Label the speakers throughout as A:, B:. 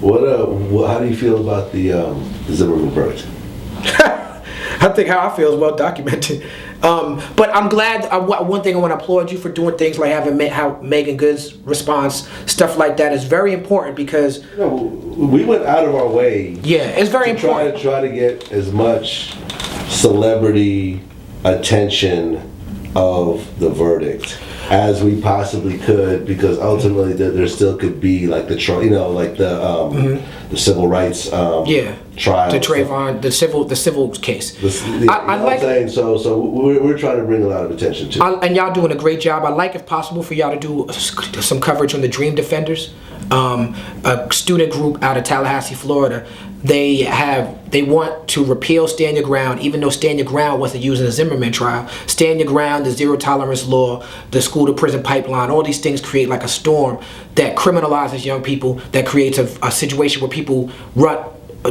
A: How do you feel about the Zimmerman verdict?
B: I think how I feel is well documented. But I'm glad. One thing I want to applaud you for doing things like having how Megan Good's response, stuff like that, is very important because
A: we went out of our way.
B: Yeah, it's very important.
A: Try to get as much celebrity attention of the verdict as we possibly could, because ultimately there still could be like the civil rights trial,
B: the Trayvon, the civil case.
A: I'm saying so we're trying to bring a lot of attention to,
B: and y'all doing a great job. I'd like, if possible, for y'all to do some coverage on the Dream Defenders, a student group out of Tallahassee, Florida. They want to repeal Stand Your Ground, even though Stand Your Ground wasn't used in the Zimmerman trial. Stand Your Ground, the zero tolerance law, the school to prison pipeline, all these things create like a storm that criminalizes young people, that creates a situation where people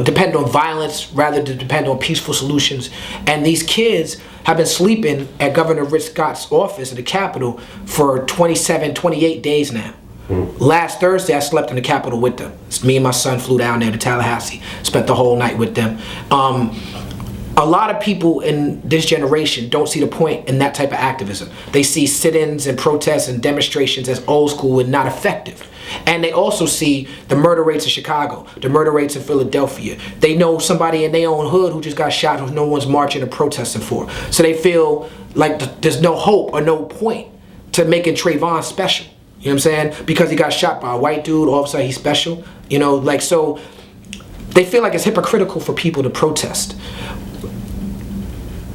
B: depend on violence rather than depend on peaceful solutions. And these kids have been sleeping at Governor Rick Scott's office at the Capitol for 27, 28 days now. Last Thursday, I slept in the Capitol with them. Me and my son flew down there to Tallahassee, spent the whole night with them. A lot of people in this generation don't see the point in that type of activism. They see sit-ins and protests and demonstrations as old school and not effective. And they also see the murder rates in Chicago, the murder rates in Philadelphia. They know somebody in their own hood who just got shot who no one's marching or protesting for. So they feel like there's no hope or no point to making Trayvon special. You know what I'm saying? Because he got shot by a white dude, all of a sudden he's special. You know, like, so they feel like it's hypocritical for people to protest.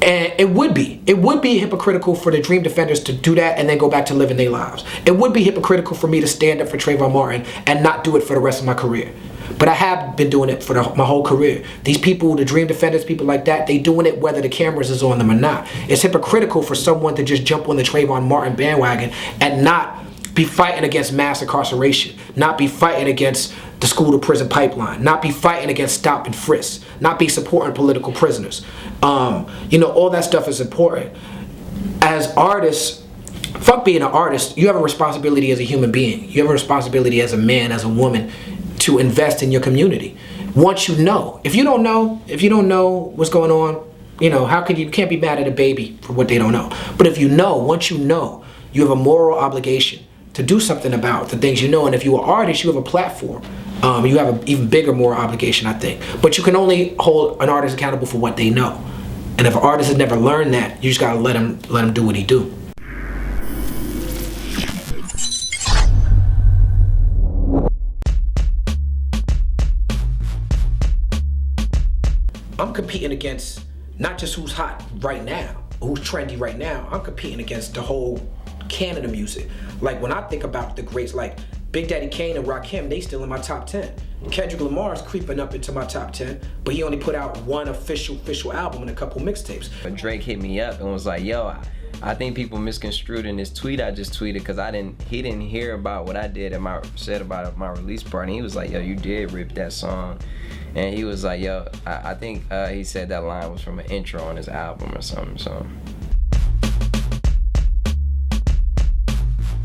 B: And it would be hypocritical for the Dream Defenders to do that and then go back to living their lives. It would be hypocritical for me to stand up for Trayvon Martin and not do it for the rest of my career. But I have been doing it for my whole career. These people, the Dream Defenders, people like that, they doing it whether the cameras is on them or not. It's hypocritical for someone to just jump on the Trayvon Martin bandwagon and not be fighting against mass incarceration, not be fighting against the school to prison pipeline, not be fighting against stop and frisk, not be supporting political prisoners. All that stuff is important. As artists, fuck being an artist, you have a responsibility as a human being. You have a responsibility as a man, as a woman, to invest in your community. Once you know. If you don't know what's going on, you can't be mad at a baby for what they don't know. But if you know, once you know, you have a moral obligation to do something about the things you know. And if you're an artist, you have a platform. You have an even bigger moral obligation, I think. But you can only hold an artist accountable for what they know. And if an artist has never learned that, you just gotta let him do what he do. I'm competing against not just who's hot right now, or who's trendy right now. I'm competing against the whole canon of music. Like when I think about the greats like Big Daddy Kane and Rakim, they still in my top 10. Kendrick Lamar's creeping up into my top 10, but he only put out one official album and a couple mixtapes.
C: Drake hit me up and was like, yo, I think people misconstrued in this tweet I just tweeted because he didn't hear about what I said about my release party. He was like, yo, you did rip that song. And he was like, yo, I think he said that line was from an intro on his album or something, so.